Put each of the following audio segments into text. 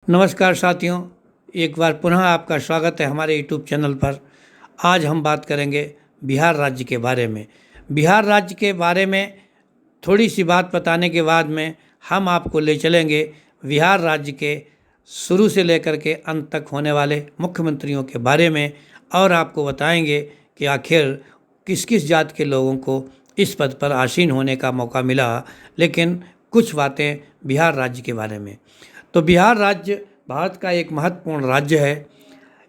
नमस्कार साथियों, एक बार पुनः आपका स्वागत है हमारे यूट्यूब चैनल पर। आज हम बात करेंगे बिहार राज्य के बारे में। बिहार राज्य के बारे में थोड़ी सी बात बताने के बाद में हम आपको ले चलेंगे बिहार राज्य के शुरू से लेकर के अंत तक होने वाले मुख्यमंत्रियों के बारे में और आपको बताएंगे कि आखिर किस किस जात के लोगों को इस पद पर आसीन होने का मौका मिला। लेकिन कुछ बातें बिहार राज्य के बारे में। तो बिहार राज्य भारत का एक महत्वपूर्ण राज्य है।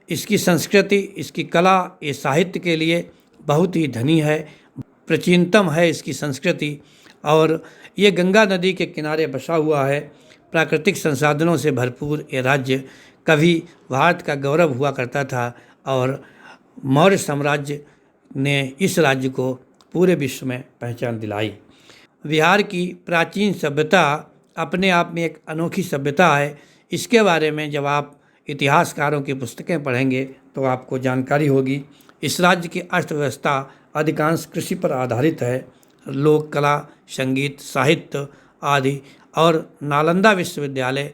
इसकी संस्कृति, इसकी कला, ये साहित्य के लिए बहुत ही धनी है, प्राचीनतम है इसकी संस्कृति। और ये गंगा नदी के किनारे बसा हुआ है। प्राकृतिक संसाधनों से भरपूर ये राज्य कभी भारत का गौरव हुआ करता था और मौर्य साम्राज्य ने इस राज्य को पूरे विश्व में पहचान दिलाई। बिहार की प्राचीन सभ्यता अपने आप में एक अनोखी सभ्यता है। इसके बारे में जब आप इतिहासकारों की पुस्तकें पढ़ेंगे तो आपको जानकारी होगी। इस राज्य की अर्थव्यवस्था अधिकांश कृषि पर आधारित है। लोक कला, संगीत, साहित्य आदि और नालंदा विश्वविद्यालय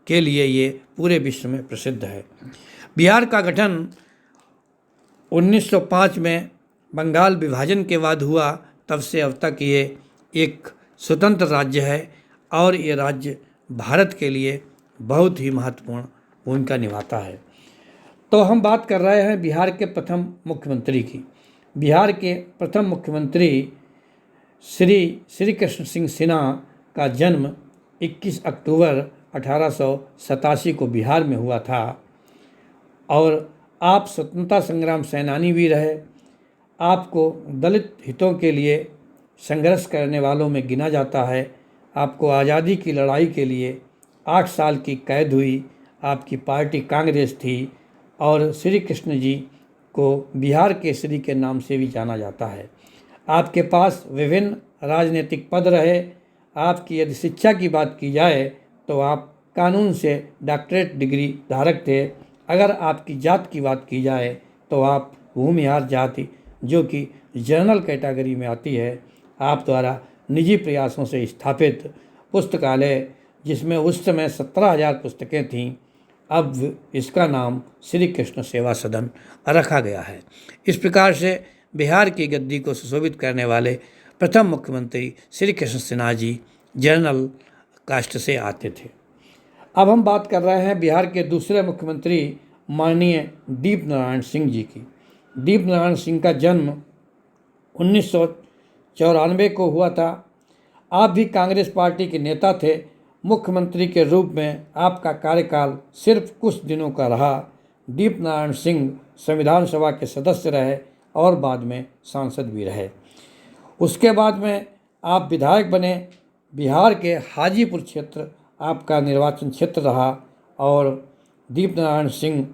के लिए ये पूरे विश्व में प्रसिद्ध है। बिहार का गठन 1905 में बंगाल विभाजन के बाद हुआ। तब से अब तक ये एक स्वतंत्र राज्य है और ये राज्य भारत के लिए बहुत ही महत्वपूर्ण भूमिका निभाता है। तो हम बात कर रहे हैं बिहार के प्रथम मुख्यमंत्री की। बिहार के प्रथम मुख्यमंत्री श्री कृष्ण सिंह सिन्हा का जन्म 21 अक्टूबर 1887 को बिहार में हुआ था और आप स्वतंत्रता संग्राम सेनानी भी रहे। आपको दलित हितों के लिए संघर्ष करने वालों में गिना जाता है। आपको आज़ादी की लड़ाई के लिए 8 साल की कैद हुई। आपकी पार्टी कांग्रेस थी और श्री कृष्ण जी को बिहार केसरी के नाम से भी जाना जाता है। आपके पास विभिन्न राजनीतिक पद रहे। आपकी यदि शिक्षा की बात की जाए तो आप कानून से डॉक्टरेट डिग्री धारक थे। अगर आपकी जात की बात की जाए तो आप भूमिहार जाति, जो कि जनरल कैटेगरी में आती है, आप द्वारा निजी प्रयासों से स्थापित पुस्तकालय, जिसमें उस समय 17,000 पुस्तकें थीं, अब इसका नाम श्री कृष्ण सेवा सदन रखा गया है। इस प्रकार से बिहार की गद्दी को सुशोभित करने वाले प्रथम मुख्यमंत्री श्री कृष्ण सिन्हा जी जनरल कास्ट से आते थे। अब हम बात कर रहे हैं बिहार के दूसरे मुख्यमंत्री माननीय दीप नारायण सिंह जी की। दीप नारायण सिंह का जन्म 1994 को हुआ था। आप भी कांग्रेस पार्टी के नेता थे। मुख्यमंत्री के रूप में आपका कार्यकाल सिर्फ कुछ दिनों का रहा। दीप नारायण सिंह संविधान सभा के सदस्य रहे और बाद में सांसद भी रहे। उसके बाद में आप विधायक बने। बिहार के हाजीपुर क्षेत्र आपका निर्वाचन क्षेत्र रहा और दीप नारायण सिंह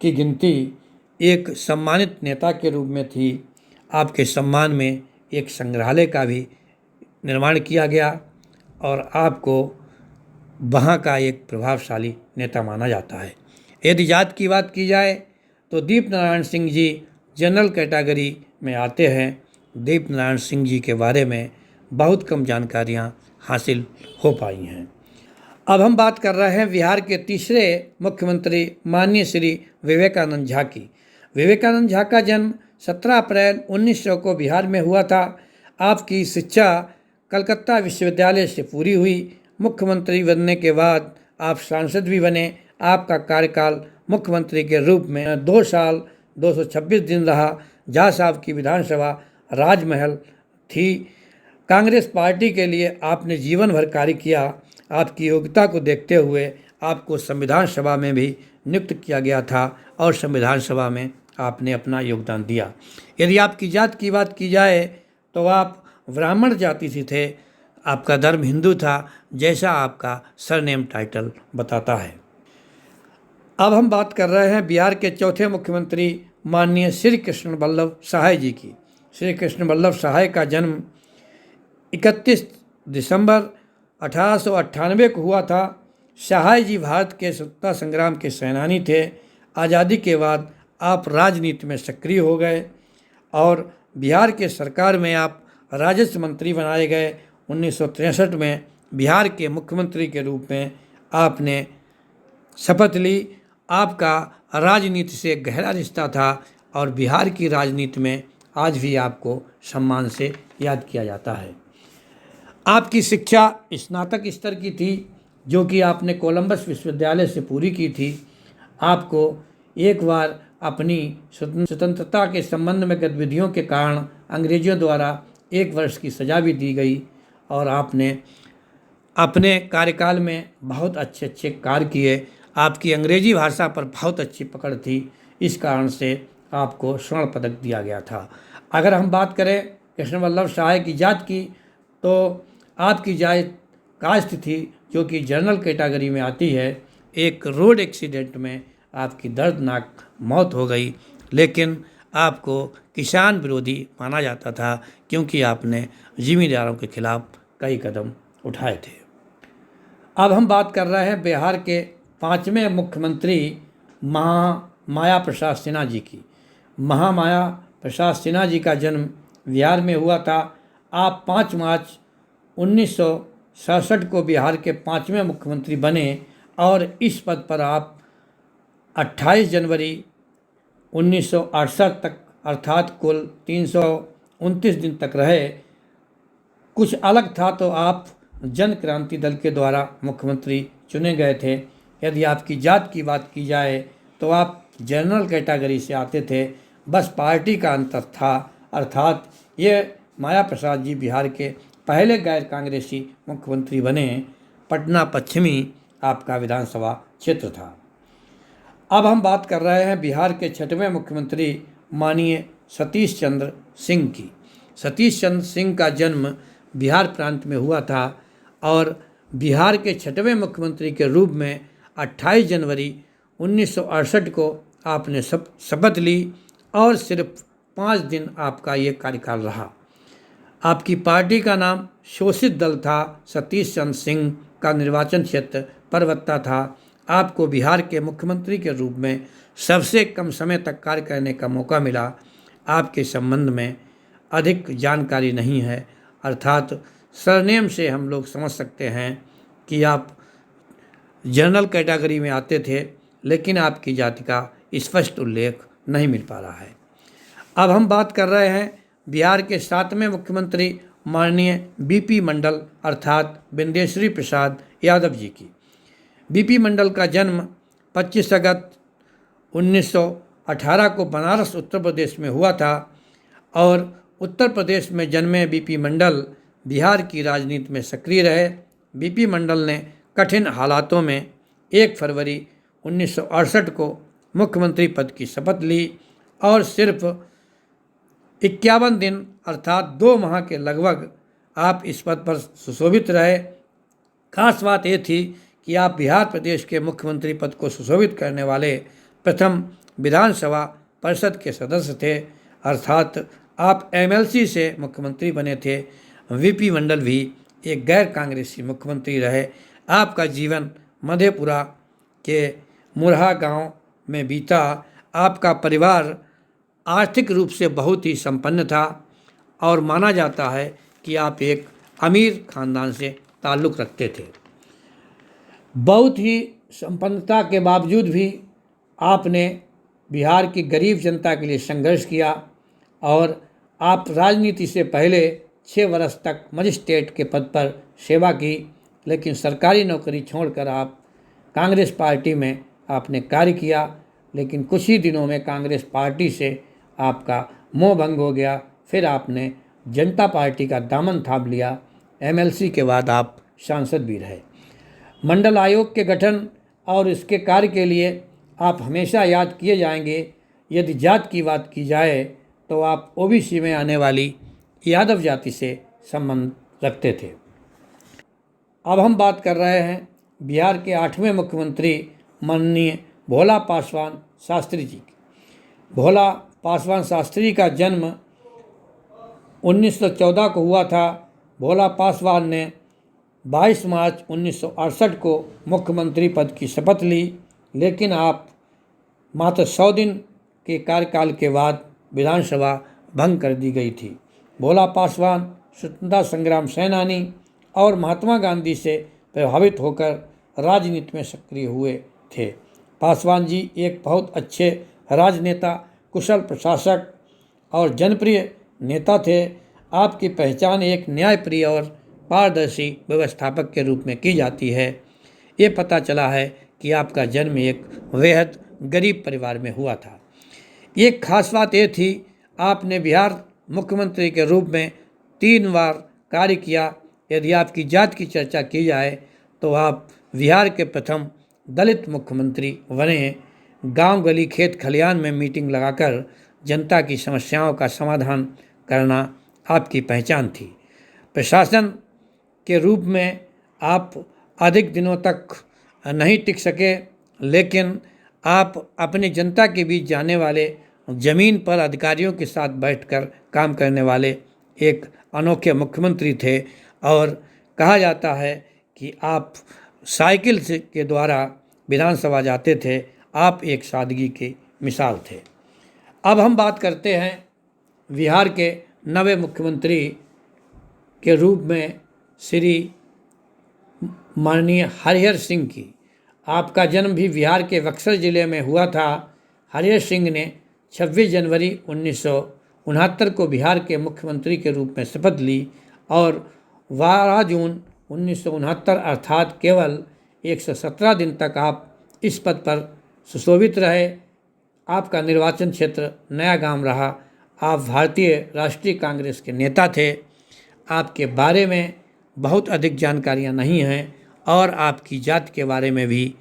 की गिनती एक सम्मानित नेता के रूप में थी। आपके सम्मान में एक संग्रहालय का भी निर्माण किया गया और आपको वहाँ का एक प्रभावशाली नेता माना जाता है। यदि जात की बात की जाए तो दीप नारायण सिंह जी जनरल कैटेगरी में आते हैं। दीप नारायण सिंह जी के बारे में बहुत कम जानकारियाँ हासिल हो पाई हैं। अब हम बात कर रहे हैं बिहार के तीसरे मुख्यमंत्री माननीय श्री विवेकानंद झा की। विवेकानंद झा का जन्म 17 अप्रैल 1900 को बिहार में हुआ था। आपकी शिक्षा कलकत्ता विश्वविद्यालय से पूरी हुई। मुख्यमंत्री बनने के बाद आप सांसद भी बने। आपका कार्यकाल मुख्यमंत्री के रूप में 2 साल 226 दिन रहा। झा साहब की विधानसभा राजमहल थी। कांग्रेस पार्टी के लिए आपने जीवन भर कार्य किया। आपकी योग्यता को देखते हुए आपको संविधान सभा में भी नियुक्त किया गया था और संविधान सभा में आपने अपना योगदान दिया। यदि आपकी जात की बात की जाए तो आप ब्राह्मण जाति से थे। आपका धर्म हिंदू था, जैसा आपका सरनेम टाइटल बताता है। अब हम बात कर रहे हैं बिहार के चौथे मुख्यमंत्री माननीय श्री कृष्ण वल्लभ सहाय जी की। श्री कृष्ण वल्लभ सहाय का जन्म 31 दिसंबर 1898 को हुआ था। सहाय जी भारत के स्वतंत्रता संग्राम के सेनानी थे। आज़ादी के बाद आप राजनीति में सक्रिय हो गए और बिहार के सरकार में आप राजस्व मंत्री बनाए गए। 1963 में बिहार के मुख्यमंत्री के रूप में आपने शपथ ली। आपका राजनीति से गहरा रिश्ता था और बिहार की राजनीति में आज भी आपको सम्मान से याद किया जाता है। आपकी शिक्षा स्नातक स्तर की थी, जो कि आपने कोलंबस विश्वविद्यालय से पूरी की थी। आपको एक बार अपनी स्वतंत्रता के संबंध में गतिविधियों के कारण अंग्रेजों द्वारा 1 वर्ष की सज़ा भी दी गई और आपने अपने कार्यकाल में बहुत अच्छे अच्छे कार्य किए। आपकी अंग्रेजी भाषा पर बहुत अच्छी पकड़ थी, इस कारण से आपको स्वर्ण पदक दिया गया था। अगर हम बात करें कृष्ण वल्लभ सहाय की जात की, तो आपकी जात कास्ट थी जो कि जनरल कैटेगरी में आती है। एक रोड एक्सीडेंट में आपकी दर्दनाक मौत हो गई, लेकिन आपको किसान विरोधी माना जाता था क्योंकि आपने जिम्मेदारों के खिलाफ कई कदम उठाए थे। अब हम बात कर रहे हैं बिहार के 5वें मुख्यमंत्री महामाया प्रसाद सिन्हा जी की। महामाया प्रसाद सिन्हा जी का जन्म बिहार में हुआ था। आप 5 मार्च 1967 को बिहार के 5वें मुख्यमंत्री बने और इस पद पर आप 28 जनवरी 1968 तक अर्थात कुल 329 दिन तक रहे। कुछ अलग था तो आप जन क्रांति दल के द्वारा मुख्यमंत्री चुने गए थे। यदि आपकी जात की बात की जाए तो आप जनरल कैटेगरी से आते थे, बस पार्टी का अंतर था। अर्थात ये माया प्रसाद जी बिहार के पहले गैर कांग्रेसी मुख्यमंत्री बने। पटना पश्चिमी आपका विधानसभा क्षेत्र था। अब हम बात कर रहे हैं बिहार के 6वें मुख्यमंत्री माननीय सतीश चंद्र सिंह की। सतीश चंद्र सिंह का जन्म बिहार प्रांत में हुआ था और बिहार के 6वें मुख्यमंत्री के रूप में 28 जनवरी 1968 को आपने शपथ ली और सिर्फ 5 दिन आपका ये कार्यकाल रहा। आपकी पार्टी का नाम शोषित दल था। सतीश चंद्र सिंह का निर्वाचन क्षेत्र परबत्ता था। आपको बिहार के मुख्यमंत्री के रूप में सबसे कम समय तक कार्य करने का मौका मिला। आपके संबंध में अधिक जानकारी नहीं है, अर्थात सरनेम से हम लोग समझ सकते हैं कि आप जनरल कैटेगरी में आते थे, लेकिन आपकी जाति का स्पष्ट उल्लेख नहीं मिल पा रहा है। अब हम बात कर रहे हैं बिहार के 7वें मुख्यमंत्री माननीय बीपी मंडल अर्थात बिंदेश्वरी प्रसाद यादव जी की। बीपी मंडल का जन्म 25 अगस्त 1918 को बनारस उत्तर प्रदेश में हुआ था और उत्तर प्रदेश में जन्मे बीपी मंडल बिहार की राजनीति में सक्रिय रहे। बीपी मंडल ने कठिन हालातों में 1 फरवरी 1968 को मुख्यमंत्री पद की शपथ ली और सिर्फ 51 दिन अर्थात 2 माह के लगभग आप इस पद पर सुशोभित रहे। खास बात ये थी कि आप बिहार प्रदेश के मुख्यमंत्री पद को सुशोभित करने वाले प्रथम विधानसभा परिषद के सदस्य थे, अर्थात आप एमएलसी से मुख्यमंत्री बने थे। वीपी मंडल भी एक गैर कांग्रेसी मुख्यमंत्री रहे। आपका जीवन मधेपुरा के मुरहा गांव में बीता। आपका परिवार आर्थिक रूप से बहुत ही संपन्न था और माना जाता है कि आप एक अमीर खानदान से ताल्लुक़ रखते थे। बहुत ही संपन्नता के बावजूद भी आपने बिहार की गरीब जनता के लिए संघर्ष किया और आप राजनीति से पहले 6 वर्ष तक मजिस्ट्रेट के पद पर सेवा की, लेकिन सरकारी नौकरी छोड़कर आप कांग्रेस पार्टी में आपने कार्य किया। लेकिन कुछ ही दिनों में कांग्रेस पार्टी से आपका मोह भंग हो गया। फिर आपने जनता पार्टी का दामन थाम लिया। एमएलसी के बाद आप सांसद भी रहे। मंडल आयोग के गठन और इसके कार्य के लिए आप हमेशा याद किए जाएंगे। यदि जात की बात की जाए तो आप ओबीसी में आने वाली यादव जाति से संबंध रखते थे। अब हम बात कर रहे हैं बिहार के 8वें मुख्यमंत्री माननीय भोला पासवान शास्त्री जी की। भोला पासवान शास्त्री का जन्म 1914 को हुआ था। भोला पासवान ने 22 मार्च 1968 को मुख्यमंत्री पद की शपथ ली, लेकिन आप मात्र 100 दिन के कार्यकाल के बाद विधानसभा भंग कर दी गई थी। भोला पासवान स्वतंत्रता संग्राम सेनानी और महात्मा गांधी से प्रभावित होकर राजनीति में सक्रिय हुए। थे। पासवान जी एक बहुत अच्छे राजनेता, कुशल प्रशासक और जनप्रिय नेता थे। आपकी पहचान एक न्यायप्रिय और पारदर्शी व्यवस्थापक के रूप में की जाती है। ये पता चला है कि आपका जन्म एक बेहद गरीब परिवार में हुआ था। एक खास बात ये थी, आपने बिहार मुख्यमंत्री के रूप में 3 बार कार्य किया। यदि आपकी जात की चर्चा की जाए तो आप बिहार के प्रथम दलित मुख्यमंत्री बने। गांव, गली, खेत खलिहान में मीटिंग लगाकर जनता की समस्याओं का समाधान करना आपकी पहचान थी। प्रशासन के रूप में आप अधिक दिनों तक नहीं टिक सके, लेकिन आप अपनी जनता के बीच जाने वाले, ज़मीन पर अधिकारियों के साथ बैठकर काम करने वाले एक अनोखे मुख्यमंत्री थे। और कहा जाता है कि आप साइकिल से के द्वारा विधानसभा जाते थे। आप एक सादगी की मिसाल थे। अब हम बात करते हैं बिहार के नवे मुख्यमंत्री के रूप में श्री माननीय हरिहर सिंह की। आपका जन्म भी बिहार के बक्सर जिले में हुआ था। हरिहर सिंह ने 26 जनवरी 1969 को बिहार के मुख्यमंत्री के रूप में शपथ ली और 12 जून 1969 अर्थात केवल 117 दिन तक आप इस पद पर सुशोभित रहे। आपका निर्वाचन क्षेत्र नया गांव रहा। आप भारतीय राष्ट्रीय कांग्रेस के नेता थे। आपके बारे में बहुत अधिक जानकारियां नहीं हैं और आपकी जाति के बारे में भी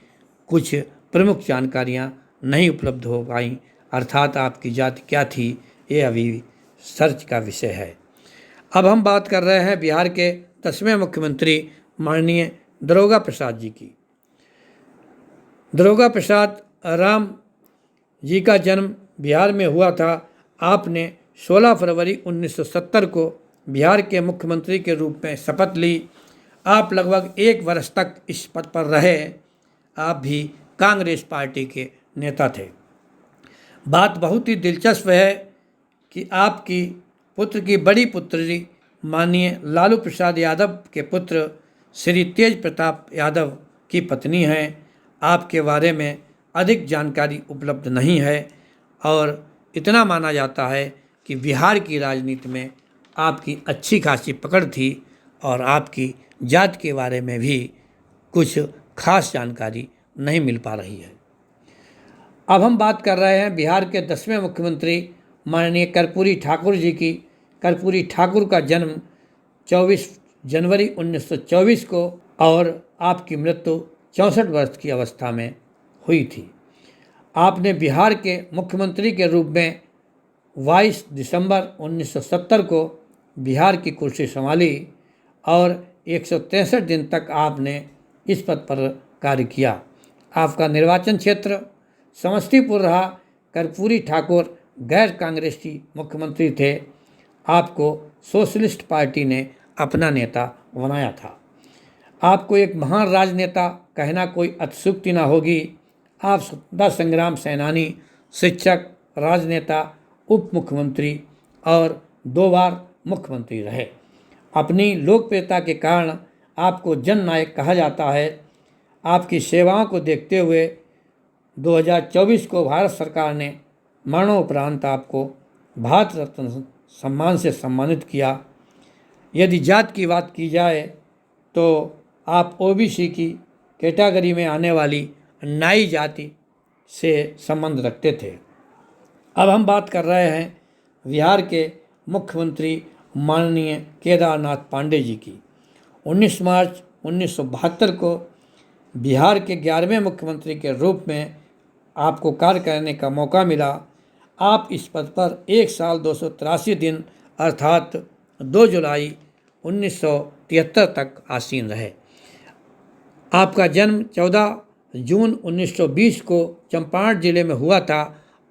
कुछ प्रमुख जानकारियां नहीं उपलब्ध हो पाई, अर्थात आपकी जाति क्या थी ये अभी सर्च का विषय है। अब हम बात कर रहे हैं बिहार के 10वें मुख्यमंत्री माननीय दारोगा प्रसाद जी की। दारोगा प्रसाद राम जी का जन्म बिहार में हुआ था। आपने 16 फरवरी 1970 को बिहार के मुख्यमंत्री के रूप में शपथ ली। आप लगभग 1 वर्ष तक इस पद पर रहे। आप भी कांग्रेस पार्टी के नेता थे। बात बहुत ही दिलचस्प है कि आपकी पुत्र की बड़ी पुत्री माननीय लालू प्रसाद यादव के पुत्र श्री तेज प्रताप यादव की पत्नी हैं। आपके बारे में अधिक जानकारी उपलब्ध नहीं है और इतना माना जाता है कि बिहार की राजनीति में आपकी अच्छी खासी पकड़ थी और आपकी जात के बारे में भी कुछ खास जानकारी नहीं मिल पा रही है। अब हम बात कर रहे हैं बिहार के 10वें मुख्यमंत्री माननीय कर्पूरी ठाकुर जी की। कर्पूरी ठाकुर का जन्म 24 जनवरी 1924 को और आपकी मृत्यु 64 वर्ष की अवस्था में हुई थी। आपने बिहार के मुख्यमंत्री के रूप में 22 दिसंबर 1970 को बिहार की कुर्सी संभाली और 163 दिन तक आपने इस पद पर कार्य किया। आपका निर्वाचन क्षेत्र समस्तीपुर रहा। कर्पूरी ठाकुर गैर कांग्रेसी मुख्यमंत्री थे। आपको सोशलिस्ट पार्टी ने अपना नेता बनाया था। आपको एक महान राजनेता कहना कोई अतिशयोक्ति न होगी। आप स्वतंत्रता संग्राम सेनानी, शिक्षक, राजनेता, उप मुख्यमंत्री और 2 बार मुख्यमंत्री रहे। अपनी लोकप्रियता के कारण आपको जननायक कहा जाता है। आपकी सेवाओं को देखते हुए 2024 को भारत सरकार ने मरणोपरांत आपको भारत रत्न सम्मान से सम्मानित किया। यदि जात की बात की जाए तो आप ओबीसी की कैटेगरी में आने वाली नाई जाति से संबंध रखते थे। अब हम बात कर रहे हैं बिहार के मुख्यमंत्री माननीय केदारनाथ पांडे जी की। 19 मार्च 1972 को बिहार के 11वें मुख्यमंत्री के रूप में आपको कार्य करने का मौका मिला। आप इस पद पर 1 साल 283 दिन अर्थात 2 जुलाई 1973 तक आसीन रहे। आपका जन्म 14 जून 1920 को चंपारण जिले में हुआ था।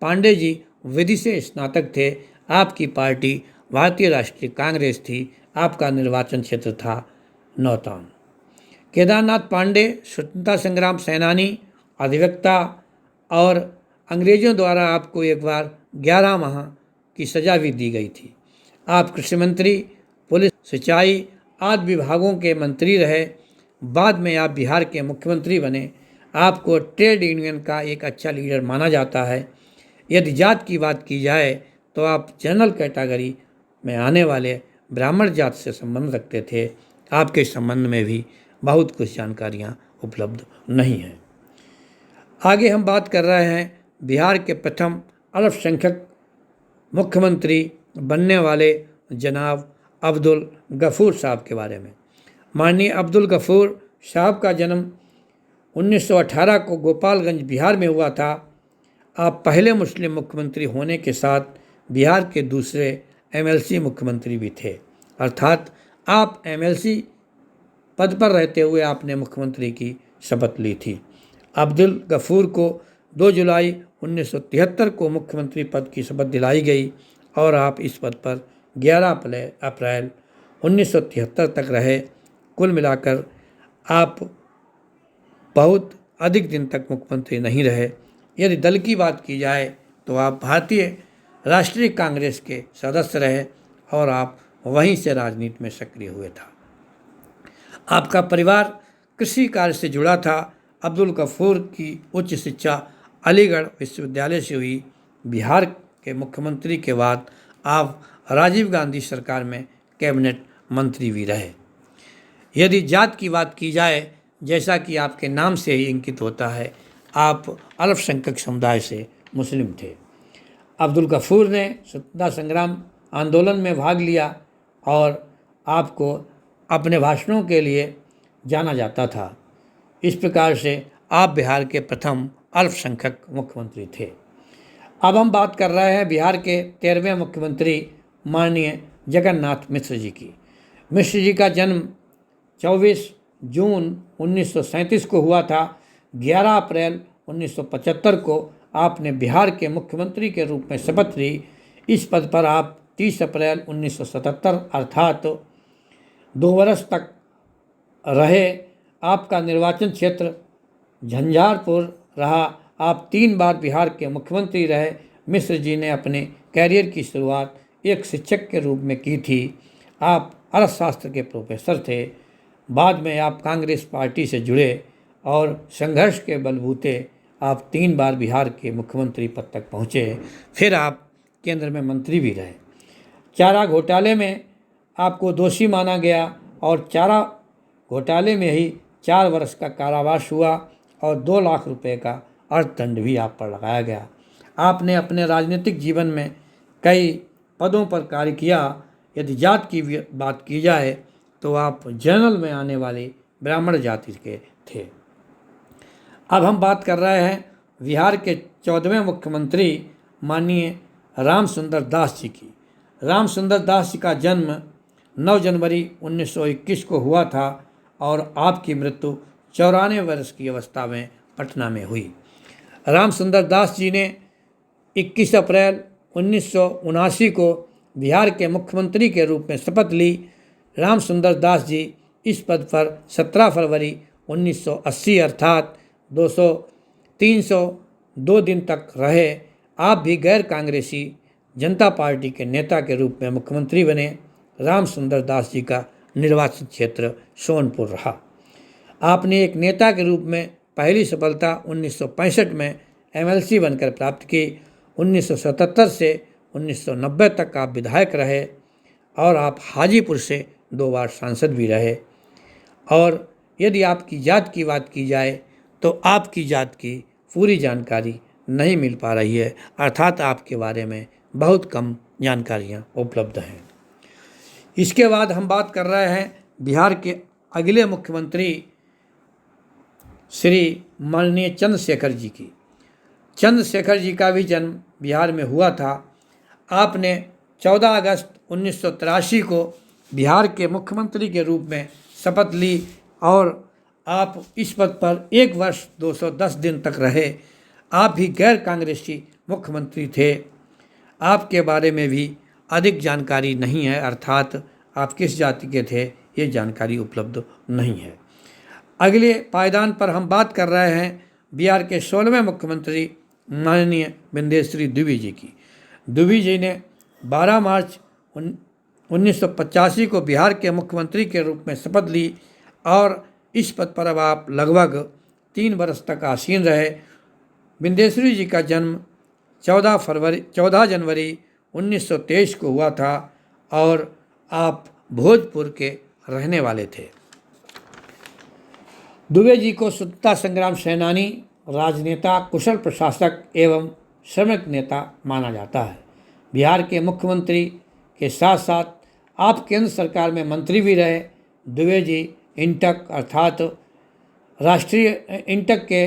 पांडे जी विधि से स्नातक थे। आपकी पार्टी भारतीय राष्ट्रीय कांग्रेस थी। आपका निर्वाचन क्षेत्र था नौतान। केदारनाथ पांडे स्वतंत्रता संग्राम सेनानी, अधिवक्ता और अंग्रेजों द्वारा आपको एक बार 11 माह की सजा भी दी गई थी। आप कृषि मंत्री, पुलिस, सिंचाई आदि विभागों के मंत्री रहे। बाद में आप बिहार के मुख्यमंत्री बने। आपको ट्रेड यूनियन का एक अच्छा लीडर माना जाता है। यदि जात की बात की जाए तो आप जनरल कैटेगरी में आने वाले ब्राह्मण जात से संबंध रखते थे। आपके संबंध में भी बहुत कुछ जानकारियाँ उपलब्ध नहीं हैं। आगे हम बात कर रहे हैं बिहार के प्रथम अल्पसंख्यक मुख्यमंत्री बनने वाले जनाब अब्दुल गफूर साहब के बारे में। माननीय अब्दुल गफूर साहब का जन्म 1918 को गोपालगंज बिहार में हुआ था। आप पहले मुस्लिम मुख्यमंत्री होने के साथ बिहार के दूसरे एमएलसी मुख्यमंत्री भी थे, अर्थात आप एमएलसी पद पर रहते हुए आपने मुख्यमंत्री की शपथ ली थी। अब्दुल गफूर को 2 जुलाई 1973 को मुख्यमंत्री पद की शपथ दिलाई गई और आप इस पद पर 11 अप्रैल 1973 तक रहे। कुल मिलाकर आप बहुत अधिक दिन तक मुख्यमंत्री नहीं रहे। यदि दल की बात की जाए तो आप भारतीय राष्ट्रीय कांग्रेस के सदस्य रहे और आप वहीं से राजनीति में सक्रिय हुए था। आपका परिवार कृषि कार्य से जुड़ा था। अब्दुल गफूर की उच्च शिक्षा अलीगढ़ विश्वविद्यालय से हुई। बिहार के मुख्यमंत्री के बाद आप राजीव गांधी सरकार में कैबिनेट मंत्री भी रहे। यदि जात की बात की जाए, जैसा कि आपके नाम से ही इंगित होता है, आप अल्पसंख्यक समुदाय से मुस्लिम थे। अब्दुल गफूर ने स्वतंत्रता संग्राम आंदोलन में भाग लिया और आपको अपने भाषणों के लिए जाना जाता था। इस प्रकार से आप बिहार के प्रथम अल्पसंख्यक मुख्यमंत्री थे। अब हम बात कर रहे हैं बिहार के 13वें मुख्यमंत्री माननीय जगन्नाथ मिश्र जी की। मिश्र जी का जन्म 24 जून 1937 को हुआ था। 11 अप्रैल 1975 को आपने बिहार के मुख्यमंत्री के रूप में शपथ ली। इस पद पर आप 30 अप्रैल 1977 अर्थात 2 वर्ष तक रहे। आपका निर्वाचन क्षेत्र झंझारपुर रहा। आप 3 बार बिहार के मुख्यमंत्री रहे। मिश्र जी ने अपने कैरियर की शुरुआत एक शिक्षक के रूप में की थी। आप अर्थशास्त्र के प्रोफेसर थे। बाद में आप कांग्रेस पार्टी से जुड़े और संघर्ष के बलबूते आप 3 बार बिहार के मुख्यमंत्री पद तक पहुँचे। फिर आप केंद्र में मंत्री भी रहे। चारा घोटाले में आपको दोषी माना गया और चारा घोटाले में ही 4 वर्ष का कारावास हुआ और 2 लाख रुपए का अर्थदंड भी आप पर लगाया गया। आपने अपने राजनीतिक जीवन में कई पदों पर कार्य किया। यदि जात की बात की जाए तो आप जनरल में आने वाले ब्राह्मण जाति के थे। अब हम बात कर रहे हैं बिहार के 14वें मुख्यमंत्री माननीय राम सुंदर दास जी की। राम सुंदर दास जी का जन्म 9 जनवरी 1921 को हुआ था और आपकी मृत्यु 94 वर्ष की अवस्था में पटना में हुई। राम सुंदर दास जी ने 21 अप्रैल 1979 को बिहार के मुख्यमंत्री के रूप में शपथ ली। राम सुंदर दास जी इस पद पर 17 फरवरी 1980 अर्थात 302 दिन तक रहे। आप भी गैर कांग्रेसी जनता पार्टी के नेता के रूप में मुख्यमंत्री बने। राम सुंदर दास जी का निर्वाचन क्षेत्र सोनपुर रहा। आपने एक नेता के रूप में पहली सफलता 1965 में एमएलसी बनकर प्राप्त की। 1977 से 1990 तक आप विधायक रहे और आप हाजीपुर से 2 बार सांसद भी रहे। और यदि आपकी जात की बात की जाए तो आपकी जात की पूरी जानकारी नहीं मिल पा रही है, अर्थात आपके बारे में बहुत कम जानकारियाँ उपलब्ध हैं। इसके बाद हम बात कर रहे हैं बिहार के अगले मुख्यमंत्री श्री माननीय चंद्रशेखर जी की। चंद्रशेखर जी का भी जन्म बिहार में हुआ था। आपने 14 अगस्त 1983 को बिहार के मुख्यमंत्री के रूप में शपथ ली और आप इस पद पर 1 वर्ष 210 दिन तक रहे। आप भी गैर कांग्रेसी मुख्यमंत्री थे। आपके बारे में भी अधिक जानकारी नहीं है, अर्थात आप किस जाति के थे ये जानकारी उपलब्ध नहीं है। अगले पायदान पर हम बात कर रहे हैं बिहार के 16वें मुख्यमंत्री माननीय बिंदेश्वरी देवी जी की। देवी जी ने 12 मार्च 1985 को बिहार के मुख्यमंत्री के रूप में शपथ ली और इस पद पर अब आप लगभग 3 वर्ष तक आसीन रहे। बिंदेश्वरी जी का जन्म 14 जनवरी 1923 को हुआ था और आप भोजपुर के रहने वाले थे। दुबे जी को स्वतंत्रता संग्राम सेनानी, राजनेता, कुशल प्रशासक एवं श्रमिक नेता माना जाता है। बिहार के मुख्यमंत्री के साथ साथ आप केंद्र सरकार में मंत्री भी रहे। दुबे जी इंटक अर्थात इंटक के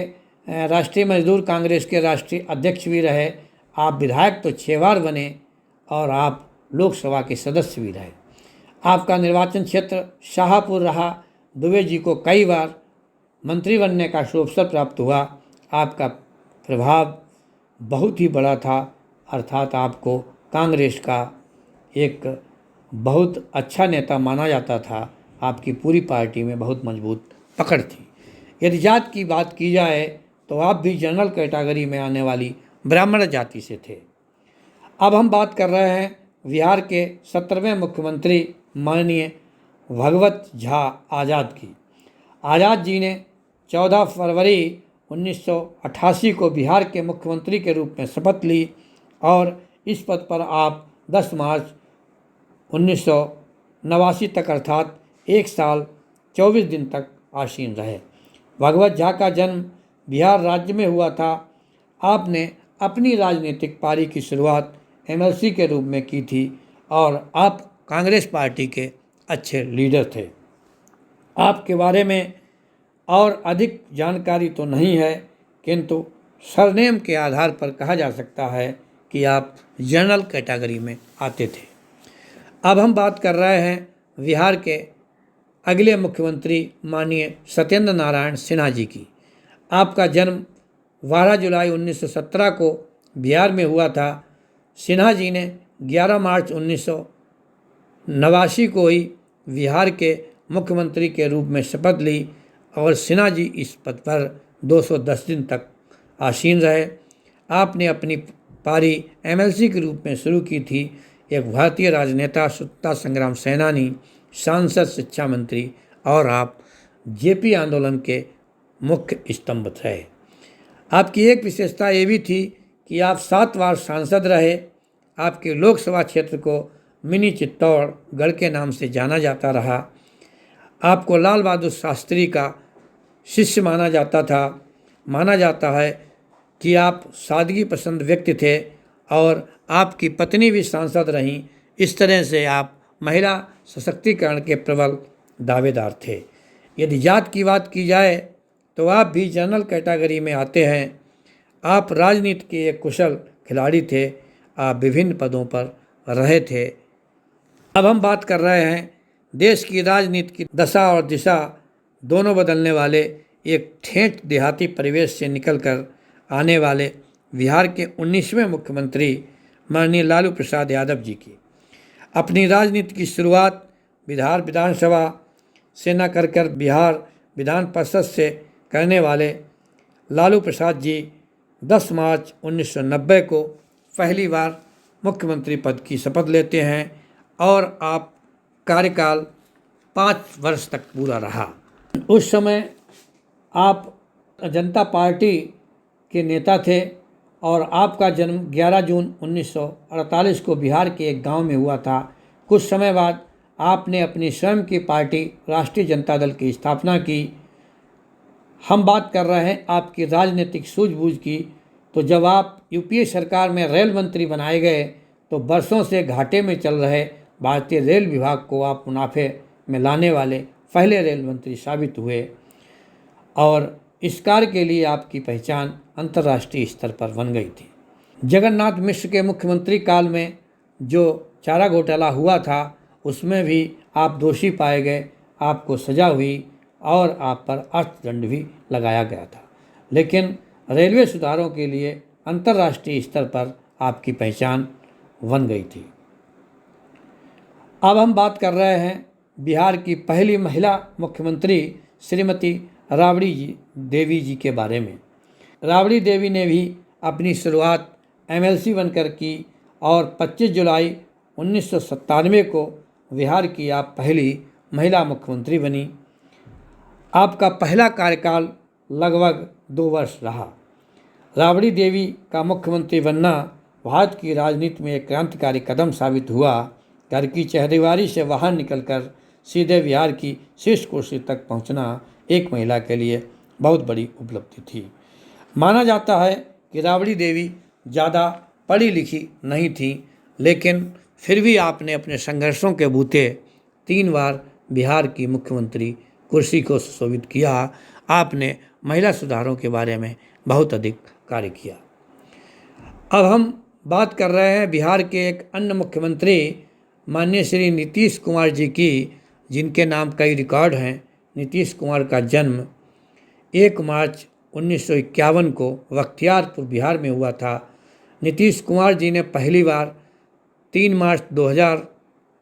राष्ट्रीय मजदूर कांग्रेस के राष्ट्रीय अध्यक्ष भी रहे। आप विधायक तो 6 बार बने और आप लोकसभा के सदस्य भी रहे। आपका निर्वाचन क्षेत्र शाहपुर रहा। दुबे जी को कई बार मंत्री बनने का शुभ अवसर प्राप्त हुआ। आपका प्रभाव बहुत ही बड़ा था, अर्थात आपको कांग्रेस का एक बहुत अच्छा नेता माना जाता था। आपकी पूरी पार्टी में बहुत मजबूत पकड़ थी। यदि जात की बात की जाए तो आप भी जनरल कैटेगरी में आने वाली ब्राह्मण जाति से थे। अब हम बात कर रहे हैं बिहार के 17वें मुख्यमंत्री माननीय भगवत झा आज़ाद की। आज़ाद जी ने 14 फरवरी 1988 को बिहार के मुख्यमंत्री के रूप में शपथ ली और इस पद पर आप 10 मार्च 1989 तक अर्थात 1 साल 24 दिन तक आसीन रहे। भगवत झा का जन्म बिहार राज्य में हुआ था। आपने अपनी राजनीतिक पारी की शुरुआत एमएलसी के रूप में की थी और आप कांग्रेस पार्टी के अच्छे लीडर थे। आपके बारे में और अधिक जानकारी तो नहीं है, किंतु सरनेम के आधार पर कहा जा सकता है कि आप जनरल कैटेगरी में आते थे। अब हम बात कर रहे हैं बिहार के अगले मुख्यमंत्री माननीय सत्येंद्र नारायण सिन्हा जी की। आपका जन्म 12 जुलाई 1917 को बिहार में हुआ था। सिन्हा जी ने 11 मार्च 1989 को ही बिहार के मुख्यमंत्री के रूप में शपथ ली और सिन्हा जी इस पद पर 210 दिन तक आसीन रहे। आपने अपनी पारी एमएलसी के रूप में शुरू की थी। एक भारतीय राजनेता, स्वतंत्रता संग्राम सेनानी, सांसद, शिक्षा मंत्री और आप जेपी आंदोलन के मुख्य स्तंभ थे। आपकी एक विशेषता ये भी थी कि आप 7 बार सांसद रहे। आपके लोकसभा क्षेत्र को मिनी चित्तौड़गढ़ के नाम से जाना जाता रहा। आपको लाल बहादुर शास्त्री का शिष्य माना जाता था। माना जाता है कि आप सादगी पसंद व्यक्ति थे और आपकी पत्नी भी सांसद रहीं। इस तरह से आप महिला सशक्तिकरण के प्रबल दावेदार थे। यदि जात की बात की जाए तो आप भी जनरल कैटेगरी में आते हैं। आप राजनीति के एक कुशल खिलाड़ी थे। आप विभिन्न पदों पर रहे थे। अब हम बात कर रहे हैं देश की राजनीति की दशा और दिशा दोनों बदलने वाले एक ठेठ देहाती परिवेश से निकलकर आने वाले बिहार के 19वें मुख्यमंत्री माननीय लालू प्रसाद यादव जी की। अपनी राजनीति की शुरुआत बिहार विधानसभा से न कर बिहार विधान परिषद से करने वाले लालू प्रसाद जी 10 मार्च 1990 को पहली बार मुख्यमंत्री पद की शपथ लेते हैं और आप कार्यकाल 5 वर्ष तक पूरा रहा। उस समय आप जनता पार्टी के नेता थे और आपका जन्म 11 जून 1948 को बिहार के एक गांव में हुआ था। कुछ समय बाद आपने अपनी स्वयं की पार्टी राष्ट्रीय जनता दल की स्थापना की। हम बात कर रहे हैं आपकी राजनीतिक सूझबूझ की, तो जब आप यूपीए सरकार में रेल मंत्री बनाए गए तो वर्षों से घाटे में चल रहे भारतीय रेल विभाग को आप मुनाफे में लाने वाले पहले रेल मंत्री साबित हुए और इस कार्य के लिए आपकी पहचान अंतर्राष्ट्रीय स्तर पर बन गई थी। जगन्नाथ मिश्र के मुख्यमंत्री काल में जो चारा घोटाला हुआ था उसमें भी आप दोषी पाए गए, आपको सजा हुई और आप पर अर्थदंड भी लगाया गया था। लेकिन रेलवे सुधारों के लिए अंतर्राष्ट्रीय स्तर पर आपकी पहचान बन गई थी। अब हम बात कर रहे हैं बिहार की पहली महिला मुख्यमंत्री श्रीमती राबड़ी देवी जी के बारे में। राबड़ी देवी ने भी अपनी शुरुआत एमएलसी बनकर की और 25 जुलाई 1997 को बिहार की आप पहली महिला मुख्यमंत्री बनी। आपका पहला कार्यकाल लगभग 2 वर्ष रहा। राबड़ी देवी का मुख्यमंत्री बनना भारत की राजनीति में एक क्रांतिकारी कदम साबित हुआ। घर की चरदीवारी से बाहर निकलकर सीधे बिहार की शीर्ष कुर्सी तक पहुंचना एक महिला के लिए बहुत बड़ी उपलब्धि थी। माना जाता है कि राबड़ी देवी ज़्यादा पढ़ी लिखी नहीं थी, लेकिन फिर भी आपने अपने संघर्षों के बूते 3 बार बिहार की मुख्यमंत्री कुर्सी को सुशोभित किया। आपने महिला सुधारों के बारे में बहुत अधिक कार्य किया। अब हम बात कर रहे हैं बिहार के एक अन्य मुख्यमंत्री माननीय श्री नीतीश कुमार जी की, जिनके नाम कई रिकॉर्ड हैं। नीतीश कुमार का जन्म 1 मार्च 1951 को बख्तियारपुर बिहार में हुआ था। नीतीश कुमार जी ने पहली बार 3 मार्च 2000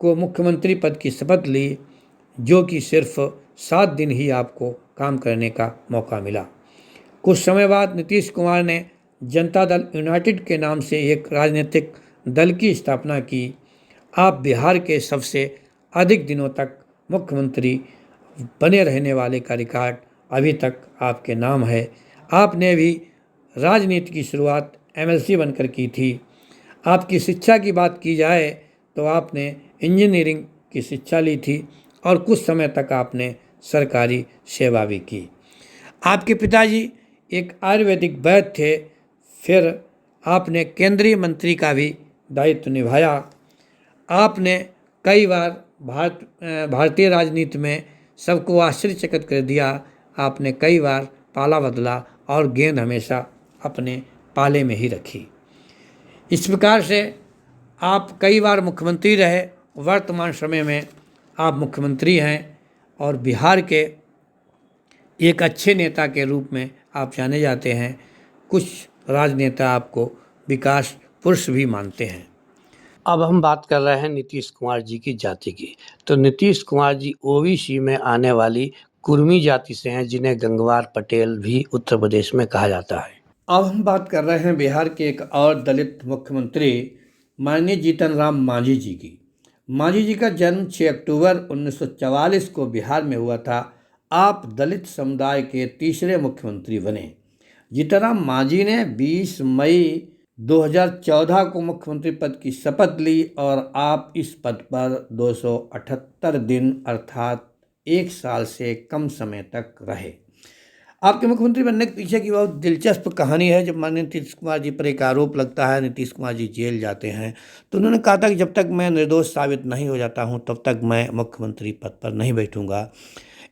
को मुख्यमंत्री पद की शपथ ली, जो कि सिर्फ 7 दिन ही आपको काम करने का मौका मिला। कुछ समय बाद नीतीश कुमार ने जनता दल यूनाइटेड के नाम से एक राजनीतिक दल की स्थापना की। आप बिहार के सबसे अधिक दिनों तक मुख्यमंत्री बने रहने वाले का रिकॉर्ड अभी तक आपके नाम है। आपने भी राजनीति की शुरुआत एमएलसी बनकर की थी। आपकी शिक्षा की बात की जाए तो आपने इंजीनियरिंग की शिक्षा ली थी और कुछ समय तक आपने सरकारी सेवा भी की। आपके पिताजी एक आयुर्वेदिक वैद्य थे। फिर आपने केंद्रीय मंत्री का भी दायित्व निभाया। आपने कई बार भारतीय राजनीति में सबको आश्चर्यचकित कर दिया। आपने कई बार पाला बदला और गेंद हमेशा अपने पाले में ही रखी। इस प्रकार से आप कई बार मुख्यमंत्री रहे। वर्तमान समय में आप मुख्यमंत्री हैं और बिहार के एक अच्छे नेता के रूप में आप जाने जाते हैं। कुछ राजनेता आपको विकास पुरुष भी मानते हैं। अब हम बात कर रहे हैं नीतीश कुमार जी की जाति की। तो नीतीश कुमार जी ओबीसी में आने वाली कुर्मी जाति से हैं, जिन्हें गंगवार पटेल भी उत्तर प्रदेश में कहा जाता है। अब हम बात कर रहे हैं बिहार के एक और दलित मुख्यमंत्री माननीय जीतन राम मांझी जी की। मांझी जी का जन्म 6 अक्टूबर 1944 को बिहार में हुआ था। आप दलित समुदाय के तीसरे मुख्यमंत्री बने। जीतन राम मांझी ने 20 मई 2014 को मुख्यमंत्री पद की शपथ ली और आप इस पद पर 278 दिन अर्थात 1 साल से कम समय तक रहे। आपके मुख्यमंत्री बनने के पीछे की बहुत दिलचस्प कहानी है। जब माननीय नीतीश कुमार जी पर एक आरोप लगता है, नीतीश कुमार जी जेल जाते हैं, तो उन्होंने कहा था कि जब तक मैं निर्दोष साबित नहीं हो जाता हूं तब तक मैं मुख्यमंत्री पद पर नहीं बैठूंगा।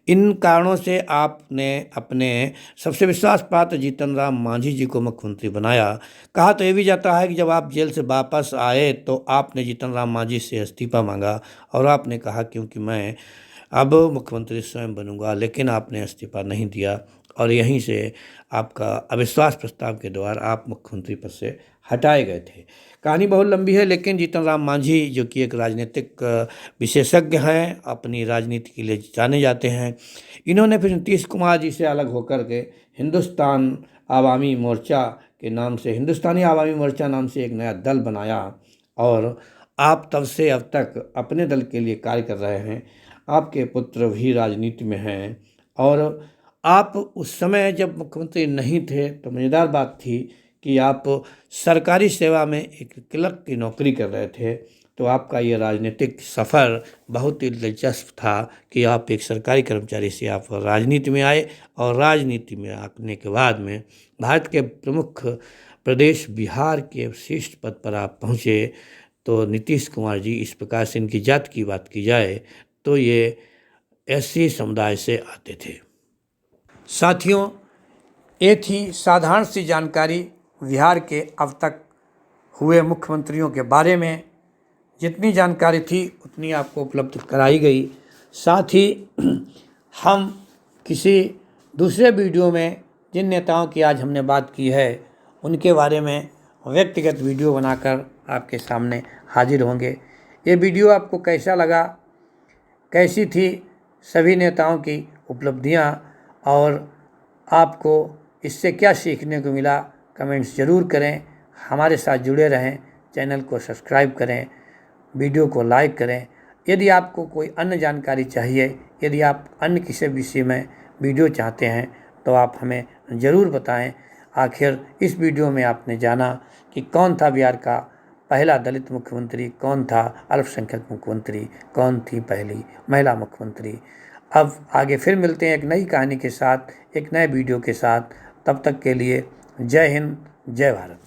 इन कारणों से आपने अपने सबसे विश्वास पात्र जीतन राम मांझी जी को मुख्यमंत्री बनाया। कहा तो ये भी जाता है कि जब आप जेल से वापस आए तो आपने जीतन राम मांझी से इस्तीफा मांगा और आपने कहा क्योंकि मैं अब मुख्यमंत्री स्वयं बनूंगा, लेकिन आपने इस्तीफा नहीं दिया और यहीं से आपका अविश्वास प्रस्ताव के द्वारा आप मुख्यमंत्री पद से हटाए गए थे। कहानी बहुत लंबी है, लेकिन जीतन राम मांझी जो कि एक राजनीतिक विशेषज्ञ हैं, अपनी राजनीति के लिए जाने जाते हैं। इन्होंने फिर नीतीश कुमार जी से अलग होकर के हिंदुस्तानी आवामी मोर्चा नाम से एक नया दल बनाया और आप तब से अब तक अपने दल के लिए कार्य कर रहे हैं। आपके पुत्र भी राजनीति में हैं और आप उस समय जब मुख्यमंत्री नहीं थे तो मज़ेदार बात थी कि आप सरकारी सेवा में एक क्लर्क की नौकरी कर रहे थे। तो आपका ये राजनीतिक सफ़र बहुत ही दिलचस्प था कि आप एक सरकारी कर्मचारी से आप राजनीति में आए और राजनीति में आने के बाद में भारत के प्रमुख प्रदेश बिहार के शीर्ष पद पर आप पहुँचे। तो नीतीश कुमार जी, इस प्रकार से इनकी जात की बात की जाए तो ये एससी समुदाय से आते थे। साथियों, ये थी साधारण सी जानकारी बिहार के अब तक हुए मुख्यमंत्रियों के बारे में। जितनी जानकारी थी उतनी आपको उपलब्ध कराई गई। साथ ही हम किसी दूसरे वीडियो में जिन नेताओं की आज हमने बात की है उनके बारे में व्यक्तिगत वीडियो बनाकर आपके सामने हाजिर होंगे। ये वीडियो आपको कैसा लगा, कैसी थी सभी नेताओं की उपलब्धियां और आपको इससे क्या सीखने को मिला, कमेंट्स ज़रूर करें। हमारे साथ जुड़े रहें, चैनल को सब्सक्राइब करें, वीडियो को लाइक करें। यदि आपको कोई अन्य जानकारी चाहिए, यदि आप अन्य किसी विषय में वीडियो चाहते हैं तो आप हमें ज़रूर बताएं। आखिर इस वीडियो में आपने जाना कि कौन था बिहार का पहला दलित मुख्यमंत्री, कौन था अल्पसंख्यक मुख्यमंत्री, कौन थी पहली महिला मुख्यमंत्री। अब आगे फिर मिलते हैं एक नई कहानी के साथ, एक नए वीडियो के साथ। तब तक के लिए जय हिंद, जय भारत।